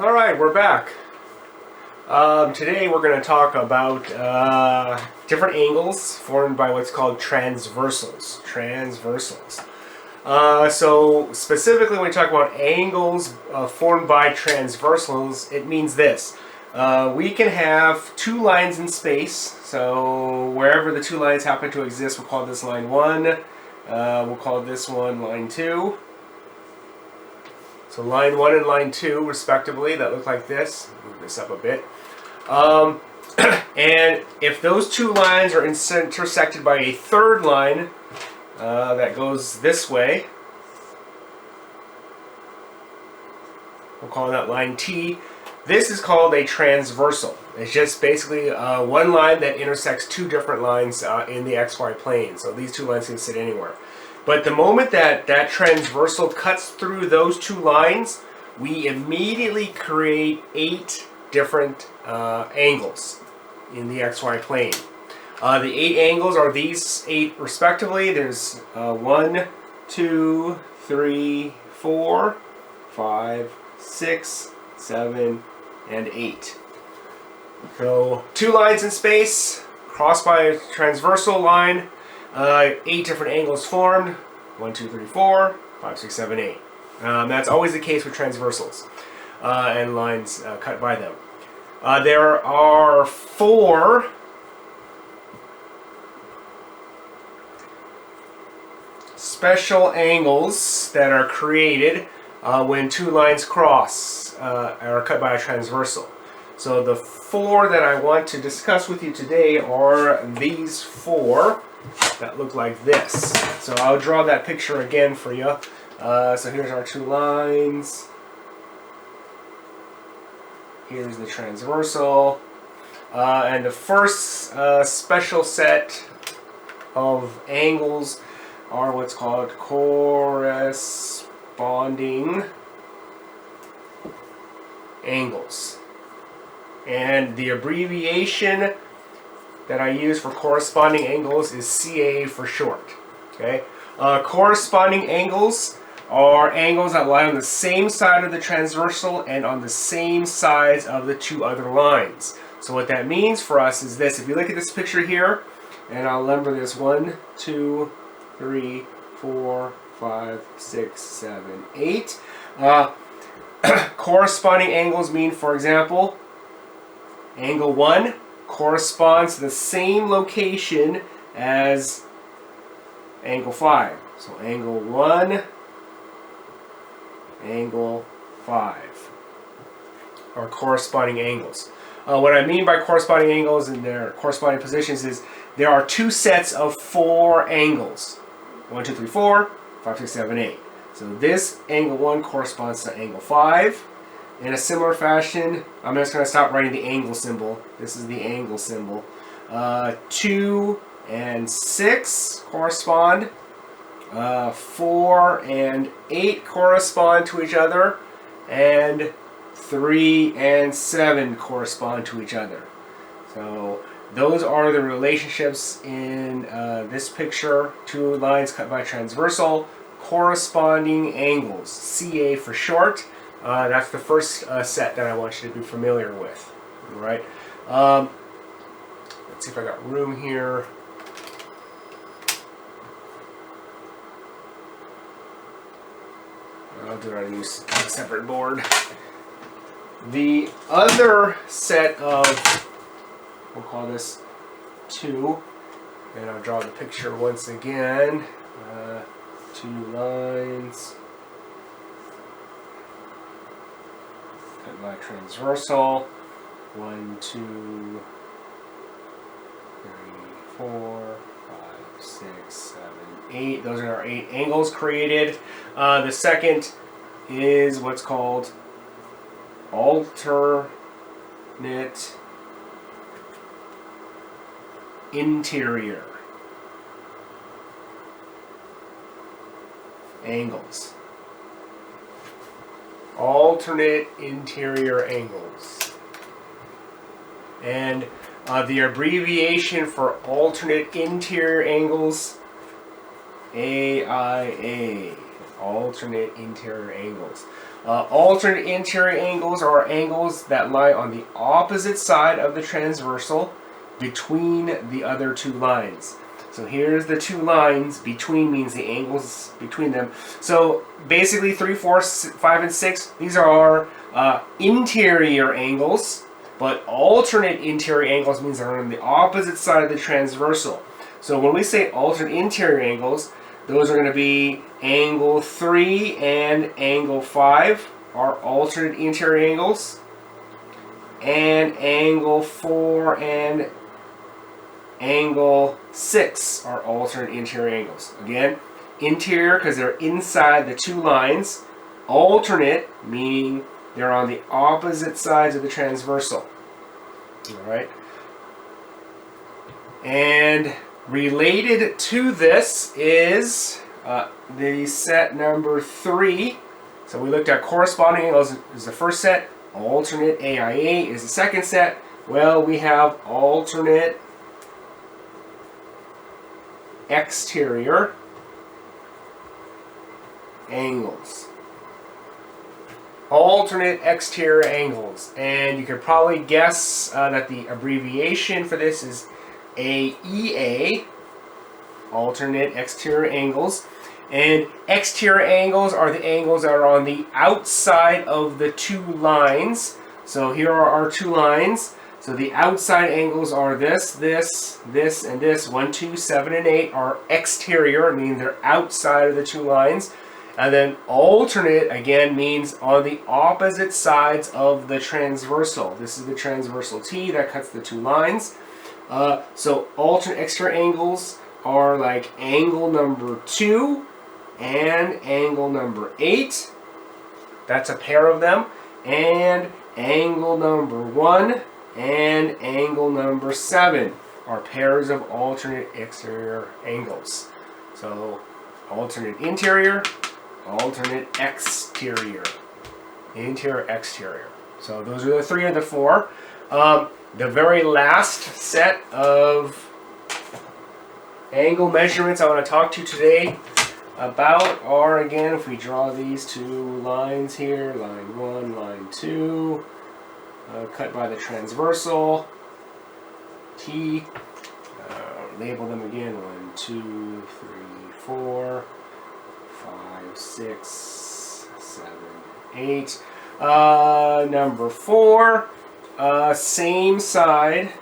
All right, we're back. Today we're going to talk about different angles formed by what's called transversals. So specifically when we talk about angles formed by transversals, it means this. We can have two lines in space, so wherever the two lines happen to exist, we'll call this line 1, we'll call this one line 2. So line 1 and line 2 respectively, that look like this. Move this up a bit. And if those two lines are intersected by a third line that goes this way, we'll call that line T. This is called a transversal. It's just basically one line that intersects two different lines in the XY plane. So these two lines can sit anywhere. But the moment that that transversal cuts through those two lines, we immediately create 8 different angles in the XY plane. The 8 angles are these 8 respectively. There's 1, 2, 3, 4, 5, 6, 7, and 8. So 2 lines in space, crossed by a transversal line, 8 different angles formed. 1, 2, 3, 4, 5, 6, 7, 8. That's always the case with transversals and lines cut by them. There are 4 special angles that are created when two lines cross are cut by a transversal. So the 4 that I want to discuss with you today are these 4 that look like this. So I'll draw that picture again for you. So here's our 2 lines. Here's the transversal. And the first special set of angles are what's called corresponding angles. And the abbreviation that I use for corresponding angles is CA for short. Okay? Corresponding angles are angles that lie on the same side of the transversal and on the same sides of the 2 other lines. So what that means for us is this. If you look at this picture here, and I'll number this 1, 2, 3, 4, 5, 6, 7, 8. Corresponding angles mean, for example, angle 1 corresponds to the same location as angle 5. So angle 1, angle 5 are corresponding angles. What I mean by corresponding angles and their corresponding positions is there are 2 sets of 4 angles. 1, 2, 3, 4, 5, 6, 7, 8. So this angle 1 corresponds to angle 5. In a similar fashion, I'm just going to stop writing the angle symbol. This is the angle symbol. 2 and 6 correspond. 4 and 8 correspond to each other. And 3 and 7 correspond to each other. So those are the relationships in this picture. 2 lines cut by transversal. Corresponding angles. CA for short. That's the first set that I want you to be familiar with. All right. Let's see if I got room here. I'll do it on a separate board. The other set of, we'll call this 2, and I'll draw the picture once again. 2 lines cut by transversal. 1, 2, 3, 4, 5, 6, 7, 8. Those are our 8 angles created. The second is what's called alternate interior angles. Alternate interior angles. And the abbreviation for alternate interior angles, AIA. Alternate interior angles. Alternate interior angles are angles that lie on the opposite side of the transversal between the other two lines. So here's the two lines. Between means the angles between them. So basically 3, 4, 5, and 6, these are our interior angles, but alternate interior angles means they're on the opposite side of the transversal. So when we say alternate interior angles, those are going to be angle 3 and angle 5 are alternate interior angles, and angle 4 and angle 6 are alternate interior angles. Again, interior because they're inside the two lines. Alternate meaning they're on the opposite sides of the transversal. Alright. And related to this is the set number 3. So we looked at corresponding angles is the first set. Alternate AIA is the second set. Well, we have alternate exterior angles. Alternate exterior angles. And you could probably guess that the abbreviation for this is AEA, alternate exterior angles. And exterior angles are the angles that are on the outside of the two lines. So here are our two lines. So the outside angles are this, this, this, and this. 1, 2, 7, and 8 are exterior, meaning they're outside of the two lines. And then alternate, again, means on the opposite sides of the transversal. This is the transversal T that cuts the two lines. So alternate exterior angles are like angle number 2 and angle number 8. That's a pair of them. And angle number 1 and angle number 7 are pairs of alternate exterior angles. So alternate interior, alternate exterior. Interior, exterior. So those are the 3 of the 4. The very last set of angle measurements I want to talk to you today about are, again, if we draw these two lines here, line 1, line 2, cut by the transversal T, label them again, 1, 2, 3, 4, 5, 6, 7, 8. Number 4, same side.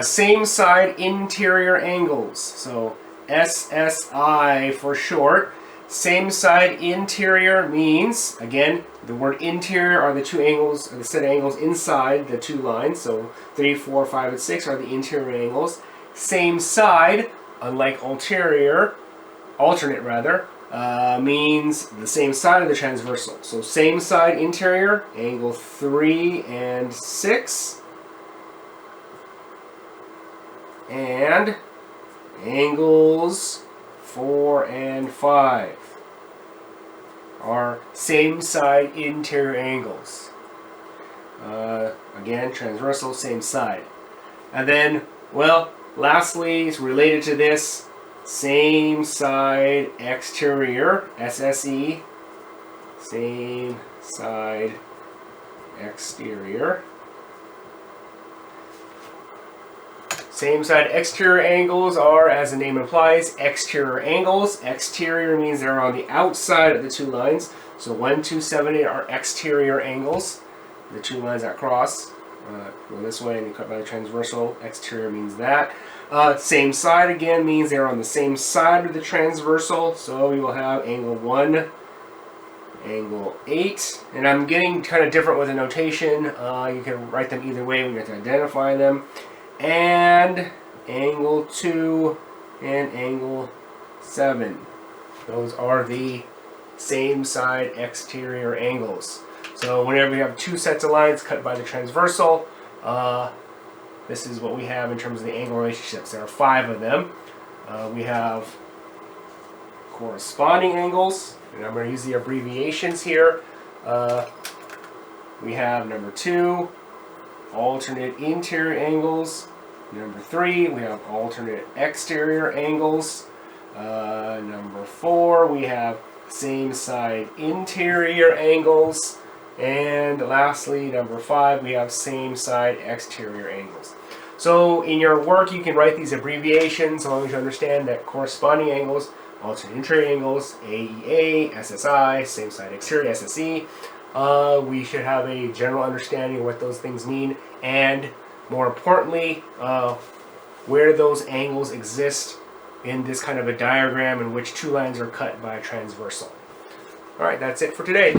Same side interior angles, so SSI for short. Same side interior means, again, the word interior are the two angles, the set of angles inside the two lines, so 3, 4, 5, and 6 are the interior angles. Same side, unlike ulterior, alternate rather, means the same side of the transversal. So same side interior, angle 3 and 6. And angles 4 and 5 are same side interior angles. Again, transversal, same side. And then, well, lastly, it's related to this, same side exterior, SSE, same side exterior. Same side exterior angles are, as the name implies, exterior angles. Exterior means they're on the outside of the two lines. So 1, 2, 7, 8 are exterior angles. The two lines that cross go this way and you cut by the transversal. Exterior means that. Same side again means they're on the same side of the transversal. So you will have angle 1, angle 8. And I'm getting kind of different with the notation. You can write them either way when you have to identify them. And angle 2 and angle 7. Those are the same side exterior angles. So whenever you have two sets of lines cut by the transversal, this is what we have in terms of the angle relationships. There are 5 of them. We have corresponding angles, and I'm going to use the abbreviations here. We have number 2, alternate interior angles. Number 3, we have alternate exterior angles. Number 4, we have same side interior angles. And lastly, number 5, we have same side exterior angles. So in your work, you can write these abbreviations as long as you understand that corresponding angles, alternate interior angles, AEA, SSI, same side exterior, SSE. We should have a general understanding of what those things mean, and more importantly, where those angles exist in this kind of a diagram in which two lines are cut by a transversal. All right, that's it for today.